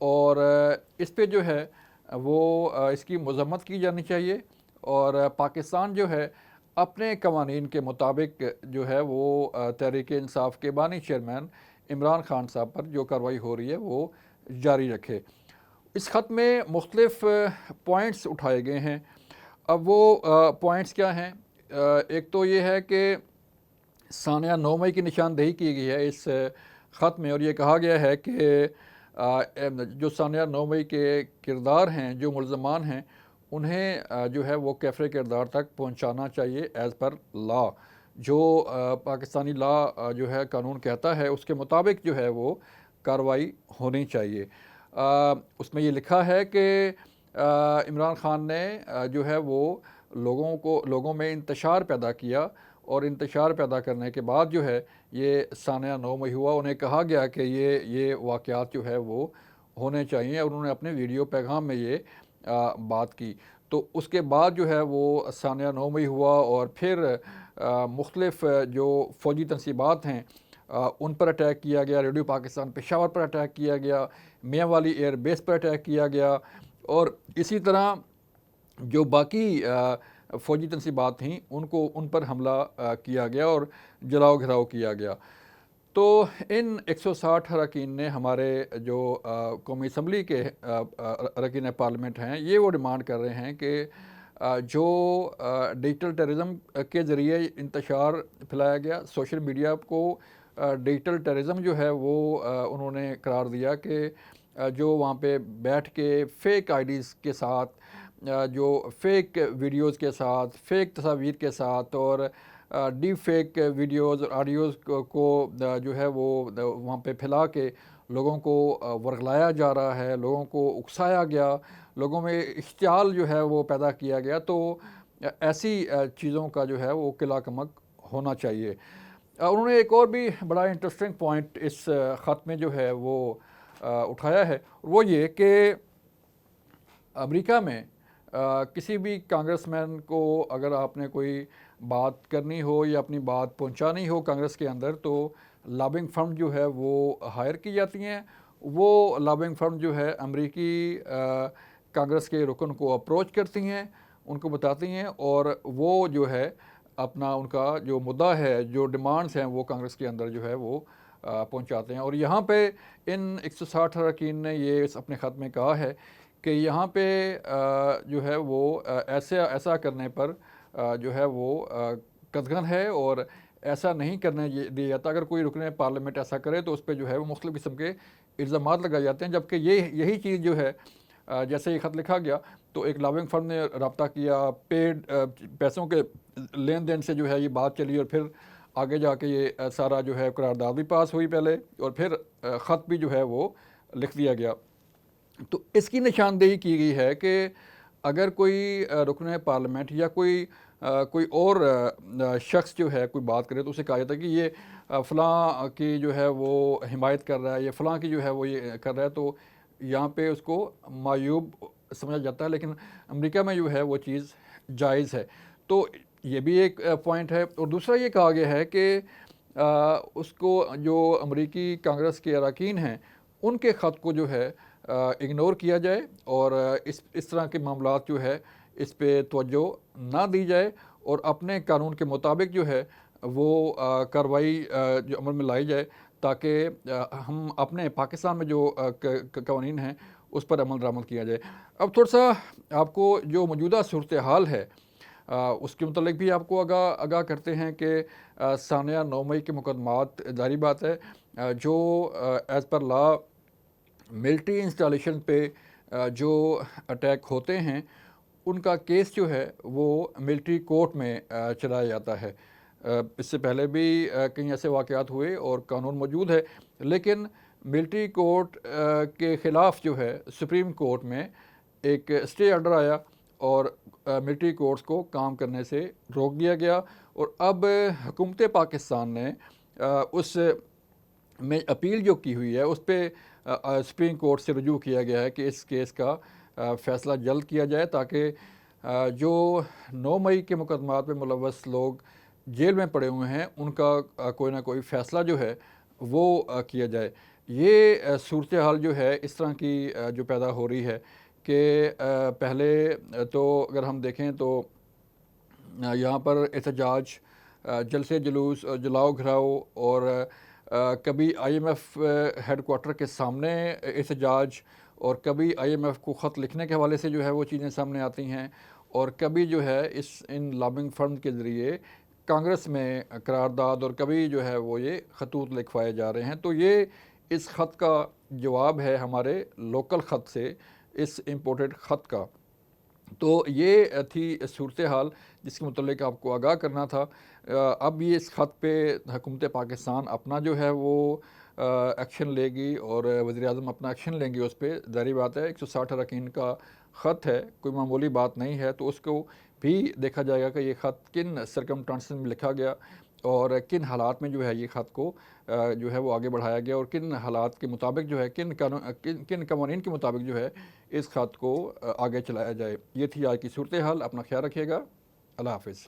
اور اس پہ جو ہے وہ اس کی مذمت کی جانی چاہیے، اور پاکستان جو ہے اپنے قوانین کے مطابق جو ہے وہ تحریک انصاف کے بانی چیئرمین عمران خان صاحب پر جو کارروائی ہو رہی ہے وہ جاری رکھے۔ اس خط میں مختلف پوائنٹس اٹھائے گئے ہیں۔ اب وہ پوائنٹس کیا ہیں؟ ایک تو یہ ہے کہ سانحہ 9 مئی کی نشاندہی کی گئی ہے اس خط میں، اور یہ کہا گیا ہے کہ جو سانحہ 9 مئی کے کردار ہیں، جو ملزمان ہیں، انہیں جو ہے وہ کیفر کردار تک پہنچانا چاہیے ایز پر لا، جو پاکستانی لا جو ہے قانون کہتا ہے اس کے مطابق جو ہے وہ کارروائی ہونی چاہیے۔ اس میں یہ لکھا ہے کہ عمران خان نے جو ہے وہ لوگوں میں انتشار پیدا کیا، اور انتشار پیدا کرنے کے بعد جو ہے یہ سانحہ 9 مئی ہوا۔ انہیں کہا گیا کہ یہ واقعات جو ہے وہ ہونے چاہیے، اور انہوں نے اپنے ویڈیو پیغام میں یہ بات کی۔ تو اس کے بعد جو ہے وہ سانحہ 9 مئی ہوا، اور پھر مختلف جو فوجی تنصیبات ہیں ان پر اٹیک کیا گیا، ریڈیو پاکستان پشاور پر اٹیک کیا گیا، میاں والی ایئر بیس پر اٹیک کیا گیا، اور اسی طرح جو باقی فوجی تنصیبات تھیں ان پر حملہ کیا گیا اور جلاؤ گھراؤ کیا گیا۔ تو ان 160 اراکین نے ہمارے جو قومی اسمبلی کے اراکین پارلیمنٹ ہیں، یہ وہ ڈیمانڈ کر رہے ہیں کہ جو ڈیجیٹل ٹیررزم کے ذریعے انتشار پھیلایا گیا، سوشل میڈیا کو ڈیجیٹل ٹیررزم جو ہے وہ انہوں نے قرار دیا کہ جو وہاں پہ بیٹھ کے فیک آئی ڈیز کے ساتھ، جو فیک ویڈیوز کے ساتھ، فیک تصاویر کے ساتھ، اور ڈیپ فیک ویڈیوز اور آڈیوز کو جو ہے وہ وہاں پہ پھیلا کے لوگوں کو ورغلایا جا رہا ہے، لوگوں کو اکسایا گیا، لوگوں میں اشتعال جو ہے وہ پیدا کیا گیا۔ تو ایسی چیزوں کا جو ہے وہ قلع کمک ہونا چاہیے۔ انہوں نے ایک اور بھی بڑا انٹرسٹنگ پوائنٹ اس خط میں جو ہے وہ اٹھایا ہے، وہ یہ کہ امریکہ میں کسی بھی کانگریس مین کو اگر آپ نے کوئی بات کرنی ہو یا اپنی بات پہنچانی ہو کانگریس کے اندر، تو لابنگ فرم جو ہے وہ ہائر کی جاتی ہیں۔ وہ لابنگ فرم جو ہے امریکی کانگریس کے رکن کو اپروچ کرتی ہیں، ان کو بتاتی ہیں، اور وہ جو ہے اپنا ان کا جو مدعا ہے، جو ڈیمانڈز ہیں، وہ کانگریس کے اندر جو ہے وہ پہنچاتے ہیں۔ اور یہاں پہ ان 160 اراکین نے یہ اپنے خط میں کہا ہے کہ یہاں پہ جو ہے وہ ایسا کرنے پر جو ہے وہ قطعاً ہے، اور ایسا نہیں کرنے دیا جاتا۔ اگر کوئی رکن پارلیمنٹ ایسا کرے تو اس پہ جو ہے وہ مختلف قسم کے الزامات لگائے جاتے ہیں، جبکہ یہی چیز جو ہے جیسے یہ خط لکھا گیا تو ایک لابنگ فرم نے رابطہ کیا، پیڈ پیسوں کے لین دین سے جو ہے یہ بات چلی، اور پھر آگے جا کے یہ سارا جو ہے قرارداد بھی پاس ہوئی پہلے، اور پھر خط بھی جو ہے وہ لکھ دیا گیا۔ تو اس کی نشاندہی کی گئی ہے کہ اگر کوئی رکن پارلیمنٹ یا کوئی اور شخص جو ہے کوئی بات کرے تو اسے کہا جاتا ہے کہ یہ فلاں کی جو ہے وہ حمایت کر رہا ہے، یا فلاں کی جو ہے وہ یہ کر رہا ہے، تو یہاں پہ اس کو معیوب سمجھا جاتا ہے، لیکن امریکہ میں جو ہے وہ چیز جائز ہے۔ تو یہ بھی ایک پوائنٹ ہے۔ اور دوسرا یہ کہا گیا ہے کہ اس کو جو امریکی کانگریس کے اراکین ہیں ان کے خط کو جو ہے اگنور کیا جائے، اور اس طرح کے معاملات جو ہے اس پہ توجہ نہ دی جائے، اور اپنے قانون کے مطابق جو ہے وہ کارروائی جو عمل میں لائی جائے، تاکہ ہم اپنے پاکستان میں جو قوانین ہیں اس پر عمل درآمد کیا جائے۔ اب تھوڑا سا آپ کو جو موجودہ صورتحال ہے اس کے متعلق بھی آپ کو آگاہ کرتے ہیں کہ سانحہ 9 مئی کے مقدمات ظاہری بات ہے جو ایز پر لا ملٹری انسٹالیشن پہ جو اٹیک ہوتے ہیں ان کا کیس جو ہے وہ ملٹری کورٹ میں چلایا جاتا ہے۔ اس سے پہلے بھی کئی ایسے واقعات ہوئے اور قانون موجود ہے، لیکن ملٹری کورٹ کے خلاف جو ہے سپریم کورٹ میں ایک اسٹے آرڈر آیا، اور ملٹری کورٹس کو کام کرنے سے روک دیا گیا، اور اب حکومت پاکستان نے اس میں اپیل جو کی ہوئی ہے اس پہ سپریم کورٹ سے رجوع کیا گیا ہے کہ اس کیس کا فیصلہ جلد کیا جائے، تاکہ جو 9 مئی کے مقدمات میں ملوث لوگ جیل میں پڑے ہوئے ہیں ان کا کوئی نہ کوئی فیصلہ جو ہے وہ کیا جائے۔ یہ صورتحال جو ہے اس طرح کی جو پیدا ہو رہی ہے کہ پہلے تو اگر ہم دیکھیں تو یہاں پر احتجاج، جلسے جلوس، جلاؤ گھراؤ، اور کبھی I M F headquarter کے سامنے احتجاج، اور کبھی آئی ایم ایف کو خط لکھنے کے حوالے سے جو ہے وہ چیزیں سامنے آتی ہیں، اور کبھی جو ہے ان لابنگ فرم کے ذریعے کانگریس میں قرارداد، اور کبھی جو ہے وہ یہ خطوط لکھوائے جا رہے ہیں۔ تو یہ اس خط کا جواب ہے ہمارے لوکل خط سے، اس امپورٹڈ خط کا۔ تو یہ تھی صورتحال جس کے متعلق آپ کو آگاہ کرنا تھا۔ اب یہ اس خط پہ حکومت پاکستان اپنا جو ہے وہ ایکشن لے گی، اور وزیر اعظم اپنا ایکشن لیں گے اس پہ، ظاہری بات ہے 160 اراکین کا خط ہے، کوئی معمولی بات نہیں ہے، تو اس کو بھی دیکھا جائے گا کہ یہ خط کن سرکمسٹانسز میں لکھا گیا، اور کن حالات میں جو ہے یہ خط کو جو ہے وہ آگے بڑھایا گیا، اور کن حالات کے مطابق جو ہے کن قوانین کے مطابق جو ہے اس خط کو آگے چلایا جائے۔ یہ تھی آج کی صورتحال۔ اپنا خیال رکھیے گا۔ اللہ حافظ۔